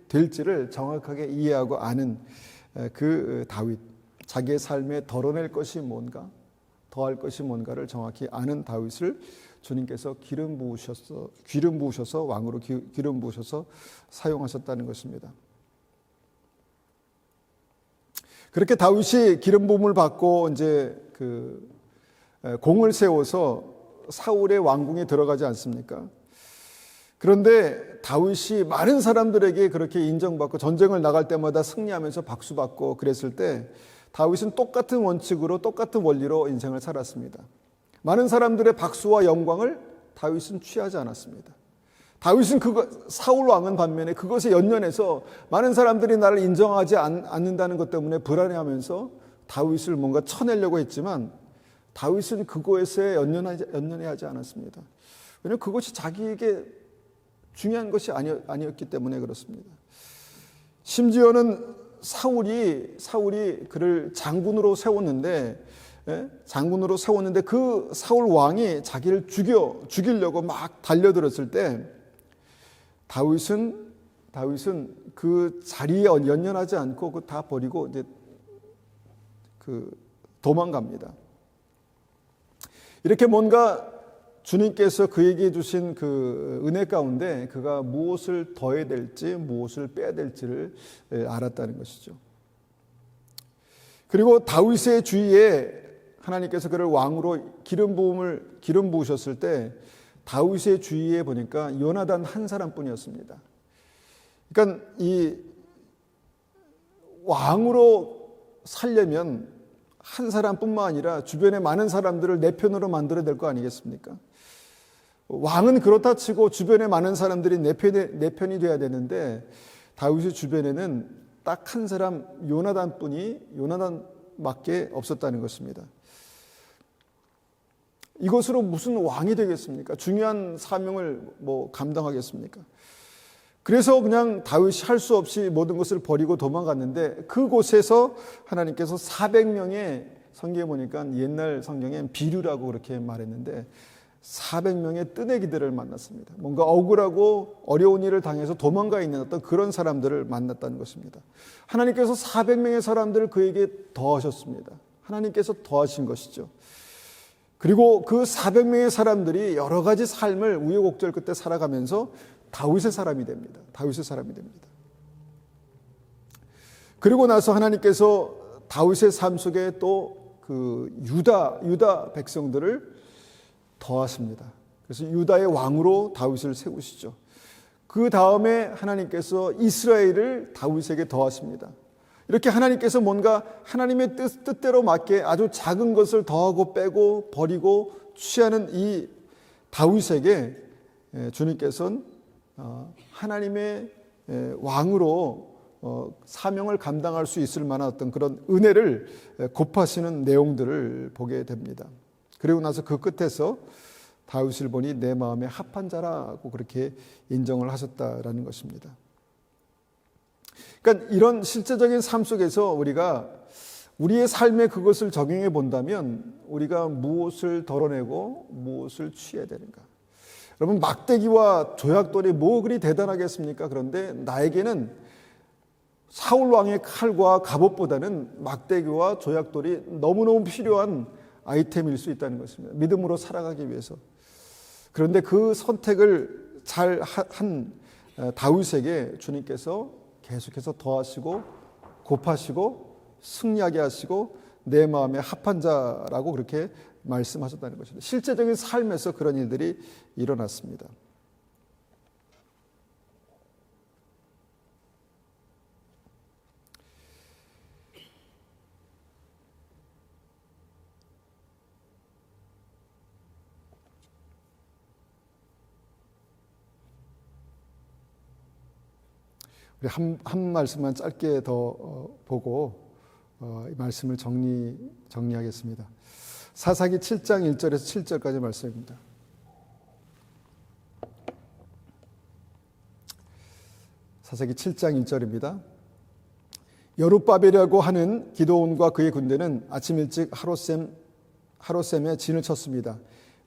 될지를 정확하게 이해하고 아는 그 다윗, 자기의 삶에 덜어낼 것이 뭔가, 더할 것이 뭔가를 정확히 아는 다윗을 주님께서 기름 부으셔서 왕으로 기름 부으셔서 사용하셨다는 것입니다. 그렇게 다윗이 기름 부음을 받고 이제 공을 세워서 사울의 왕궁에 들어가지 않습니까? 그런데 다윗이 많은 사람들에게 그렇게 인정받고 전쟁을 나갈 때마다 승리하면서 박수받고 그랬을 때 다윗은 똑같은 원칙으로 똑같은 원리로 인생을 살았습니다. 많은 사람들의 박수와 영광을 다윗은 취하지 않았습니다. 다윗은 사울 왕은 반면에 그것에 연연해서 많은 사람들이 나를 인정하지 않는다는 것 때문에 불안해하면서 다윗을 뭔가 쳐내려고 했지만 다윗은 그것에 연연하지 않았습니다. 왜냐하면 그것이 자기에게 중요한 것이 아니었기 때문에 그렇습니다. 심지어는 사울이 그를 장군으로 세웠는데 그 사울 왕이 자기를 죽이려고 막 달려들었을 때 다윗은 다윗은 그 자리에 연연하지 않고 그 다 버리고 이제 도망갑니다. 이렇게 뭔가 주님께서 그에게 주신 그 은혜 가운데 그가 무엇을 더해야 될지 무엇을 빼야 될지를 알았다는 것이죠. 그리고 다윗의 주위에 하나님께서 그를 왕으로 기름 부으셨을 때 다윗의 주위에 보니까 요나단 한 사람뿐이었습니다. 그러니까 이 왕으로 살려면 한 사람뿐만 아니라 주변에 많은 사람들을 내 편으로 만들어야 될 거 아니겠습니까? 왕은 그렇다 치고 주변에 많은 사람들이 내 편이 돼야 되는데 다윗의 주변에는 딱 한 사람 요나단밖에 없었다는 것입니다. 이것으로 무슨 왕이 되겠습니까? 중요한 사명을 감당하겠습니까? 그래서 그냥 다윗이 할 수 없이 모든 것을 버리고 도망갔는데 그곳에서 하나님께서 400명의 성경에 보니까 옛날 성경엔 비류라고 그렇게 말했는데 400명의 뜨내기들을 만났습니다. 뭔가 억울하고 어려운 일을 당해서 도망가 있는 어떤 그런 사람들을 만났다는 것입니다. 하나님께서 400명의 사람들을 그에게 더하셨습니다. 하나님께서 더하신 것이죠. 그리고 그 400명의 사람들이 여러 가지 삶을 우여곡절 끝에 살아가면서 다윗의 사람이 됩니다. 다윗의 사람이 됩니다. 그리고 나서 하나님께서 다윗의 삶 속에 또 그 유다 백성들을 더하십니다. 그래서 유다의 왕으로 다윗을 세우시죠. 그 다음에 하나님께서 이스라엘을 다윗에게 더하십니다. 이렇게 하나님께서 뭔가 하나님의 뜻대로 맞게 아주 작은 것을 더하고 빼고 버리고 취하는 이 다윗에게 주님께서는 하나님의 왕으로 사명을 감당할 수 있을 만한 어떤 그런 은혜를 곱하시는 내용들을 보게 됩니다. 그리고 나서 그 끝에서 다윗을 보니 내 마음에 합한 자라고 그렇게 인정을 하셨다라는 것입니다. 그러니까 이런 실제적인 삶 속에서 우리가 우리의 삶에 그것을 적용해 본다면 우리가 무엇을 덜어내고 무엇을 취해야 되는가? 여러분, 막대기와 조약돌이 뭐 그리 대단하겠습니까? 그런데 나에게는 사울 왕의 칼과 갑옷보다는 막대기와 조약돌이 너무너무 필요한 아이템일 수 있다는 것입니다. 믿음으로 살아가기 위해서. 그런데 그 선택을 잘 한 다윗에게 주님께서 계속해서 더하시고 곱하시고 승리하게 하시고 내 마음에 합한 자라고 그렇게 말씀하셨다는 것입니다. 실제적인 삶에서 그런 일들이 일어났습니다. 우리 한 말씀만 짧게 더 보고 이 말씀을 정리하겠습니다. 사사기 7장 1절에서 7절까지 말씀입니다. 사사기 7장 1절입니다. 여룻바벨이라고 하는 기드온과 그의 군대는 아침 일찍 하롯셈에 진을 쳤습니다.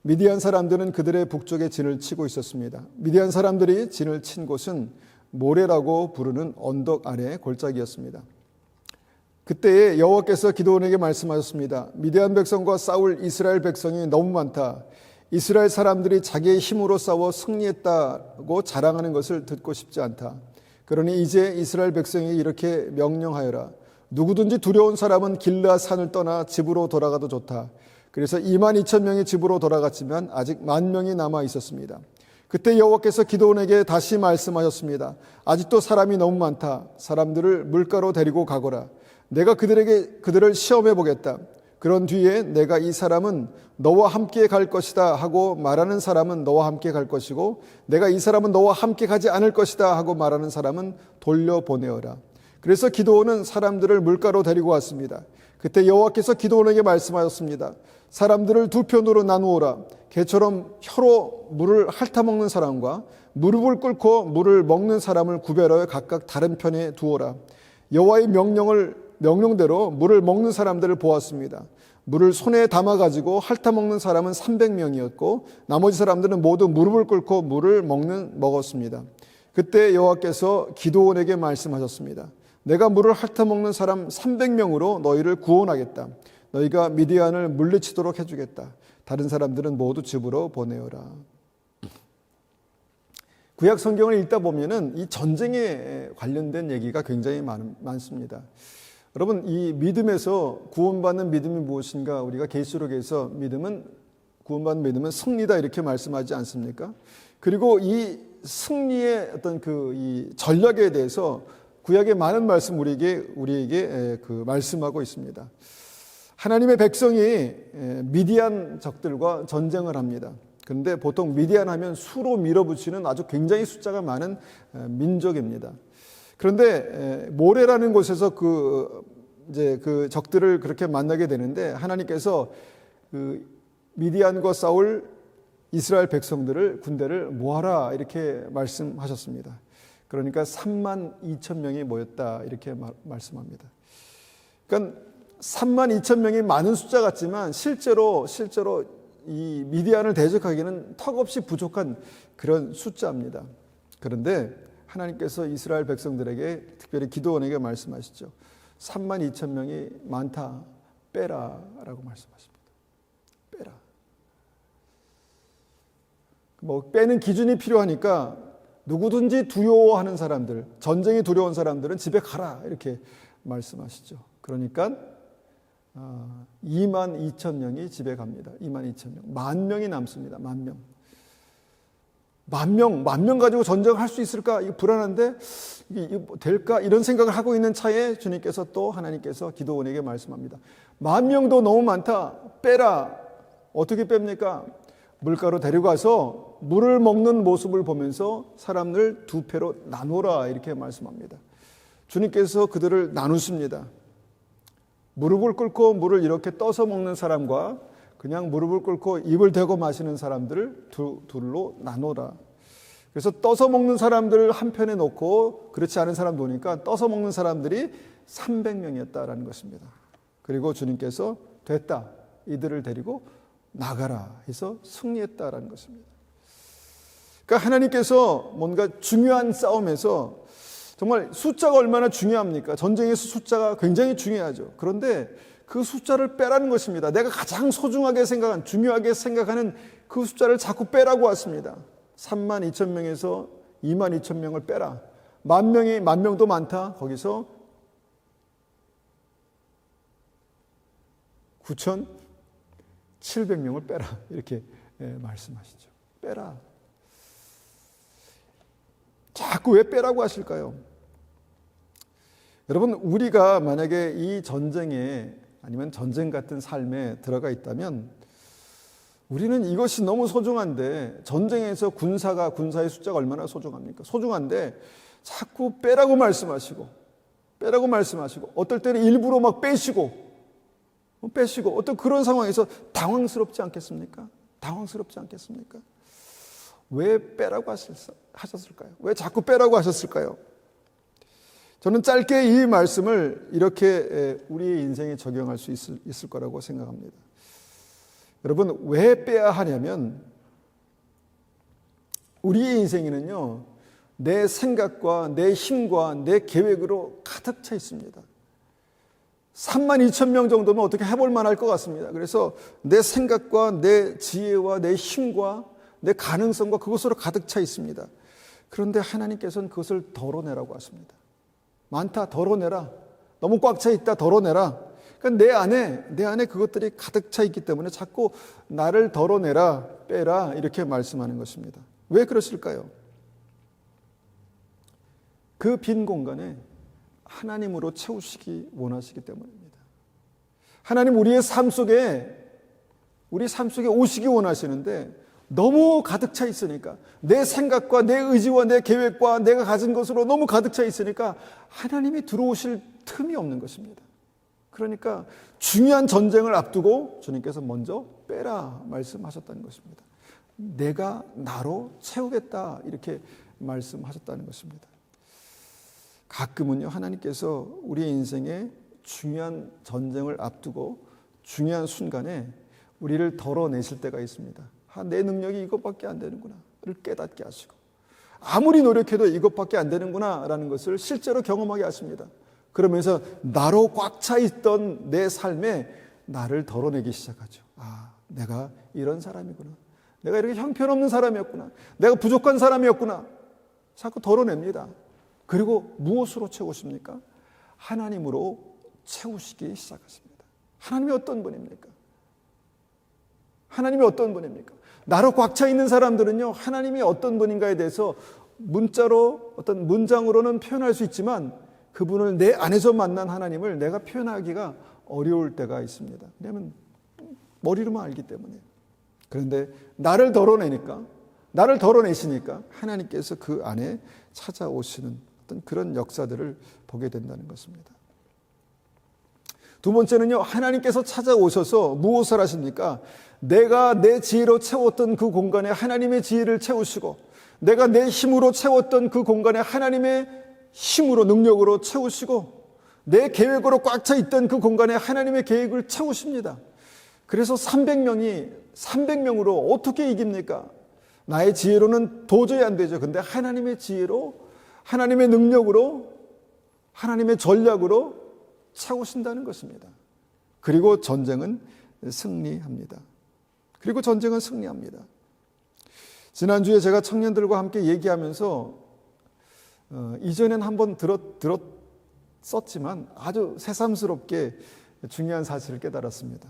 미디안 사람들은 그들의 북쪽에 진을 치고 있었습니다. 미디안 사람들이 진을 친 곳은 모레라고 부르는 언덕 아래 골짜기였습니다. 그때에 여호와께서 기드온에게 말씀하셨습니다. 미디안 백성과 싸울 이스라엘 백성이 너무 많다. 이스라엘 사람들이 자기의 힘으로 싸워 승리했다고 자랑하는 것을 듣고 싶지 않다. 그러니 이제 이스라엘 백성이 이렇게 명령하여라. 누구든지 두려운 사람은 길르앗 산을 떠나 집으로 돌아가도 좋다. 그래서 22,000명이 집으로 돌아갔지만 아직 10,000명이 남아 있었습니다. 그때 여호와께서 기드온에게 다시 말씀하셨습니다. 아직도 사람이 너무 많다. 사람들을 물가로 데리고 가거라. 내가 그들을 시험해 보겠다. 그런 뒤에 내가 이 사람은 너와 함께 갈 것이다 하고 말하는 사람은 너와 함께 갈 것이고 내가 이 사람은 너와 함께 가지 않을 것이다 하고 말하는 사람은 돌려보내어라. 그래서 기드온은 사람들을 물가로 데리고 왔습니다. 그때 여호와께서 기드온에게 말씀하셨습니다. 사람들을 두 편으로 나누어라. 개처럼 혀로 물을 핥아먹는 사람과 무릎을 꿇고 물을 먹는 사람을 구별하여 각각 다른 편에 두어라. 여호와의 명령대로 물을 먹는 사람들을 보았습니다. 물을 손에 담아가지고 핥아먹는 사람은 300명이었고 나머지 사람들은 모두 무릎을 꿇고 물을 먹었습니다. 그때 여호와께서 기드온에게 말씀하셨습니다. 내가 물을 핥아먹는 사람 300명으로 너희를 구원하겠다. 너희가 미디안을 물리치도록 해주겠다. 다른 사람들은 모두 집으로 보내어라. 구약 성경을 읽다 보면은 이 전쟁에 관련된 얘기가 굉장히 많습니다. 여러분, 이 믿음에서 구원받는 믿음이 무엇인가? 우리가 계시록에서 구원받는 믿음은 승리다 이렇게 말씀하지 않습니까? 그리고 이 승리의 어떤 이 전략에 대해서 구약의 많은 말씀 우리에게 말씀하고 있습니다. 하나님의 백성이 미디안 적들과 전쟁을 합니다. 그런데 보통 미디안 하면 수로 밀어붙이는 아주 굉장히 숫자가 많은 민족입니다. 그런데 모레라는 곳에서 그 적들을 그렇게 만나게 되는데 하나님께서 그 미디안과 싸울 이스라엘 백성들을 군대를 모아라 이렇게 말씀하셨습니다. 그러니까 32,000명이 모였다 이렇게 말씀합니다. 그러니까 32,000명이 많은 숫자 같지만 실제로 이 미디안을 대적하기는 턱없이 부족한 그런 숫자입니다. 그런데 하나님께서 이스라엘 백성들에게 특별히 기드온에게 말씀하시죠. 32,000명이 많다, 빼라라고 말씀하십니다. 빼라. 빼는 기준이 필요하니까 누구든지 두려워하는 사람들, 전쟁이 두려운 사람들은 집에 가라 이렇게 말씀하시죠. 그러니까 22,000명이 집에 갑니다. 22,000명. 10,000명이 남습니다. 10,000명. 10,000명 가지고 전쟁을 할 수 있을까? 이거 불안한데 이게 될까? 이런 생각을 하고 있는 차에 주님께서 또 하나님께서 기드온에게 말씀합니다. 10,000명도 너무 많다. 빼라. 어떻게 뺍니까? 물가로 데려가서 물을 먹는 모습을 보면서 사람을 두 패로 나누라 이렇게 말씀합니다. 주님께서 그들을 나누십니다. 무릎을 꿇고 물을 이렇게 떠서 먹는 사람과 그냥 무릎을 꿇고 입을 대고 마시는 사람들을 둘로 나누라. 그래서 떠서 먹는 사람들을 한편에 놓고 그렇지 않은 사람 놓으니까 떠서 먹는 사람들이 300명이었다라는 것입니다. 그리고 주님께서 됐다. 이들을 데리고 나가라 해서 승리했다라는 것입니다. 그러니까 하나님께서 뭔가 중요한 싸움에서 정말 숫자가 얼마나 중요합니까? 전쟁에서 숫자가 굉장히 중요하죠. 그런데 그 숫자를 빼라는 것입니다. 내가 가장 소중하게 생각한, 중요하게 생각하는 그 숫자를 자꾸 빼라고 왔습니다. 32,000명에서 22,000명을 빼라. 10,000명도 많다. 거기서 9,700명을 빼라. 이렇게 말씀하시죠. 빼라. 자꾸 왜 빼라고 하실까요? 여러분, 우리가 만약에 이 전쟁에 아니면 전쟁 같은 삶에 들어가 있다면 우리는 이것이 너무 소중한데 전쟁에서 군사의 숫자가 얼마나 소중합니까? 소중한데 자꾸 빼라고 말씀하시고 어떨 때는 일부러 막 빼시고 어떤 그런 상황에서 당황스럽지 않겠습니까? 왜 빼라고 하셨을까요? 왜 자꾸 빼라고 하셨을까요? 저는 짧게 이 말씀을 이렇게 우리의 인생에 적용할 수 있을 거라고 생각합니다. 여러분, 왜 빼야 하냐면 우리의 인생에는요, 내 생각과 내 힘과 내 계획으로 가득 차 있습니다. 32,000명 정도면 어떻게 해볼 만할 것 같습니다. 그래서 내 생각과 내 지혜와 내 힘과 내 가능성과 그것으로 가득 차 있습니다. 그런데 하나님께서는 그것을 덜어내라고 하십니다. 많다, 덜어내라. 너무 꽉 차 있다, 덜어내라. 그러니까 내 안에 그것들이 가득 차 있기 때문에 자꾸 나를 덜어내라, 빼라 이렇게 말씀하는 것입니다. 왜 그러실까요? 그 빈 공간에 하나님으로 채우시기 원하시기 때문입니다. 하나님 우리 삶 속에 오시기 원하시는데 너무 가득 차 있으니까 내 생각과 내 의지와 내 계획과 내가 가진 것으로 너무 가득 차 있으니까 하나님이 들어오실 틈이 없는 것입니다. 그러니까 중요한 전쟁을 앞두고 주님께서 먼저 빼라 말씀하셨다는 것입니다. 내가 나로 채우겠다 이렇게 말씀하셨다는 것입니다. 가끔은요, 하나님께서 우리의 인생에 중요한 전쟁을 앞두고 중요한 순간에 우리를 덜어내실 때가 있습니다. 내 능력이 이것밖에 안 되는구나 를 깨닫게 하시고, 아무리 노력해도 이것밖에 안 되는구나 라는 것을 실제로 경험하게 하십니다. 그러면서 나로 꽉 차 있던 내 삶에 나를 덜어내기 시작하죠. 아, 내가 이런 사람이구나. 내가 이렇게 형편없는 사람이었구나. 내가 부족한 사람이었구나. 자꾸 덜어냅니다. 그리고 무엇으로 채우십니까? 하나님으로 채우시기 시작하십니다. 하나님이 어떤 분입니까? 하나님이 어떤 분입니까? 나로 꽉 차 있는 사람들은요, 하나님이 어떤 분인가에 대해서 문자로 어떤 문장으로는 표현할 수 있지만 그분을 내 안에서 만난 하나님을 내가 표현하기가 어려울 때가 있습니다. 왜냐하면 머리로만 알기 때문에. 그런데 나를 덜어내시니까 하나님께서 그 안에 찾아오시는 어떤 그런 역사들을 보게 된다는 것입니다. 두 번째는요, 하나님께서 찾아오셔서 무엇을 하십니까? 내가 내 지혜로 채웠던 그 공간에 하나님의 지혜를 채우시고, 내가 내 힘으로 채웠던 그 공간에 하나님의 힘으로, 능력으로 채우시고, 내 계획으로 꽉 차 있던 그 공간에 하나님의 계획을 채우십니다. 그래서 300명으로 어떻게 이깁니까? 나의 지혜로는 도저히 안 되죠. 근데 하나님의 지혜로, 하나님의 능력으로, 하나님의 전략으로 채우신다는 것입니다. 그리고 전쟁은 승리합니다. 지난주에 제가 청년들과 함께 얘기하면서 이전엔 한번 들었었지만 아주 새삼스럽게 중요한 사실을 깨달았습니다.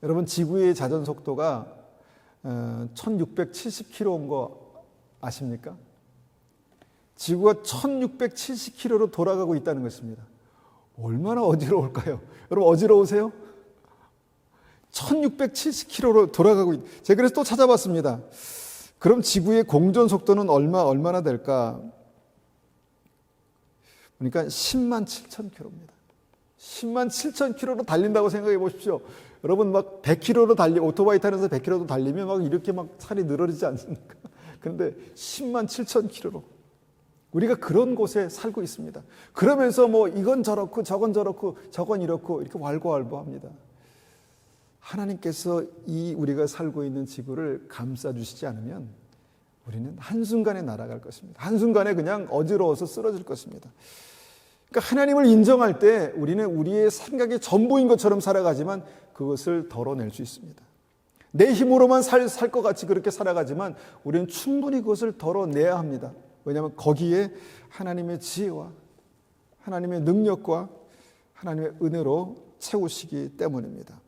여러분, 지구의 자전 속도가 1670km인 거 아십니까? 지구가 1670km로 돌아가고 있다는 것입니다. 얼마나 어지러울까요? 여러분, 어지러우세요? 1670km로 돌아가고 제가 그래서 또 찾아봤습니다. 그럼 지구의 공전 속도는 얼마나 될까? 그러니까 10만 7천 km입니다. 10만 7천 km로 달린다고 생각해 보십시오. 여러분, 막 100km로 오토바이 타면서 100km도 달리면 막 이렇게 막 살이 늘어지지 않습니까? 그런데 10만 7천 km로 우리가 그런 곳에 살고 있습니다. 그러면서 뭐 이건 저렇고 저건 저렇고 저건 이렇고 이렇게 왈가왈부합니다. 하나님께서 이 우리가 살고 있는 지구를 감싸주시지 않으면 우리는 한순간에 날아갈 것입니다. 한순간에 그냥 어지러워서 쓰러질 것입니다. 그러니까 하나님을 인정할 때 우리는 우리의 생각의 전부인 것처럼 살아가지만 그것을 덜어낼 수 있습니다. 내 힘으로만 살 것 같이 그렇게 살아가지만 우리는 충분히 그것을 덜어내야 합니다. 왜냐하면 거기에 하나님의 지혜와 하나님의 능력과 하나님의 은혜로 채우시기 때문입니다.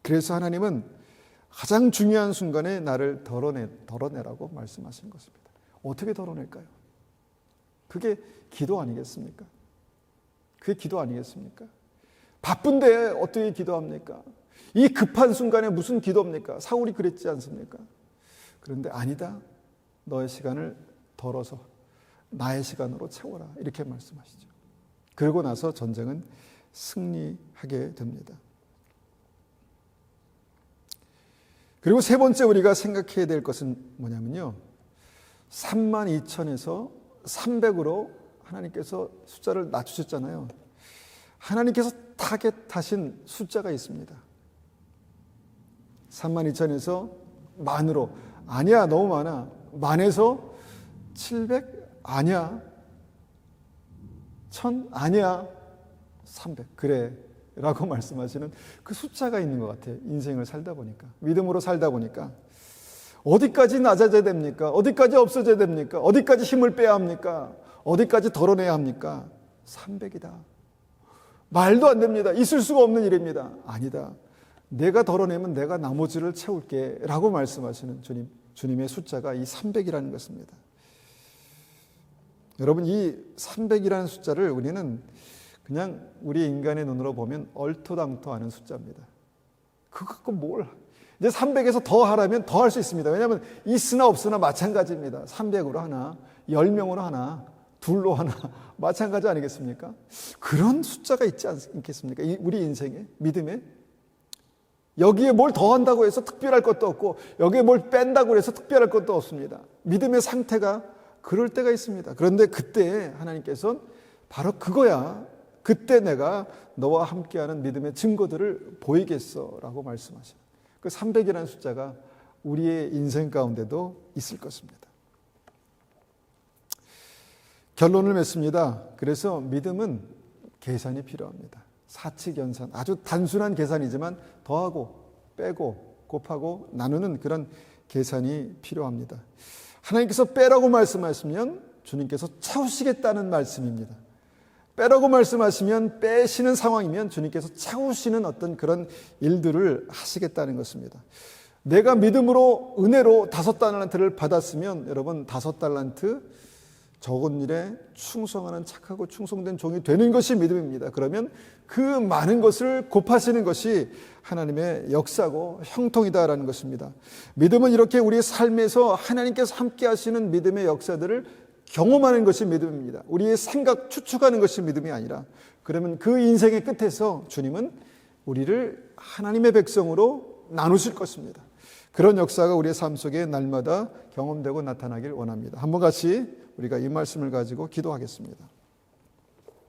그래서 하나님은 가장 중요한 순간에 나를 덜어내라고 말씀하신 것입니다. 어떻게 덜어낼까요? 그게 기도 아니겠습니까? 그게 기도 아니겠습니까? 바쁜데 어떻게 기도합니까? 이 급한 순간에 무슨 기도입니까? 사울이 그랬지 않습니까? 그런데 아니다. 너의 시간을 덜어서 나의 시간으로 채워라. 이렇게 말씀하시죠. 그러고 나서 전쟁은 승리하게 됩니다. 그리고 세 번째 우리가 생각해야 될 것은 뭐냐면요. 32,000에서 300으로 하나님께서 숫자를 낮추셨잖아요. 하나님께서 타겟하신 숫자가 있습니다. 32,000에서 만으로. 아니야, 너무 많아. 만에서 700? 아니야. 1000? 아니야. 300. 그래. 라고 말씀하시는 그 숫자가 있는 것 같아요. 인생을 살다 보니까. 믿음으로 살다 보니까. 어디까지 낮아져야 됩니까? 어디까지 없어져야 됩니까? 어디까지 힘을 빼야 합니까? 어디까지 덜어내야 합니까? 300이다. 말도 안 됩니다. 있을 수가 없는 일입니다. 아니다. 내가 덜어내면 내가 나머지를 채울게 라고 말씀하시는 주님의 숫자가 이 300이라는 것입니다. 여러분, 이 300이라는 숫자를 우리는 그냥 우리 인간의 눈으로 보면 얼토당토하는 숫자입니다. 그거 갖고 뭘, 이제 300에서 더 하라면 더 할 수 있습니다. 왜냐하면 있으나 없으나 마찬가지입니다. 300으로 하나, 10명으로 하나, 둘로 하나, 마찬가지 아니겠습니까? 그런 숫자가 있지 않겠습니까? 우리 인생에, 믿음에. 여기에 뭘 더한다고 해서 특별할 것도 없고 여기에 뭘 뺀다고 해서 특별할 것도 없습니다. 믿음의 상태가 그럴 때가 있습니다. 그런데 그때 하나님께서는 바로 그거야. 그때 내가 너와 함께하는 믿음의 증거들을 보이겠어 라고 말씀하셔요. 그 300이라는 숫자가 우리의 인생 가운데도 있을 것입니다. 결론을 맺습니다. 그래서 믿음은 계산이 필요합니다. 사치견산, 아주 단순한 계산이지만 더하고 빼고 곱하고 나누는 그런 계산이 필요합니다. 하나님께서 빼라고 말씀하시면 주님께서 채우시겠다는 말씀입니다. 빼라고 말씀하시면 빼시는 상황이면 주님께서 채우시는 어떤 그런 일들을 하시겠다는 것입니다. 내가 믿음으로 은혜로 5달란트를 받았으면 여러분 5달란트 적은 일에 충성하는 착하고 충성된 종이 되는 것이 믿음입니다. 그러면 그 많은 것을 곱하시는 것이 하나님의 역사고 형통이다라는 것입니다. 믿음은 이렇게 우리 삶에서 하나님께서 함께 하시는 믿음의 역사들을 경험하는 것이 믿음입니다. 우리의 생각 추측하는 것이 믿음이 아니라, 그러면 그 인생의 끝에서 주님은 우리를 하나님의 백성으로 나누실 것입니다. 그런 역사가 우리의 삶 속에 날마다 경험되고 나타나길 원합니다. 한번 같이 우리가 이 말씀을 가지고 기도하겠습니다.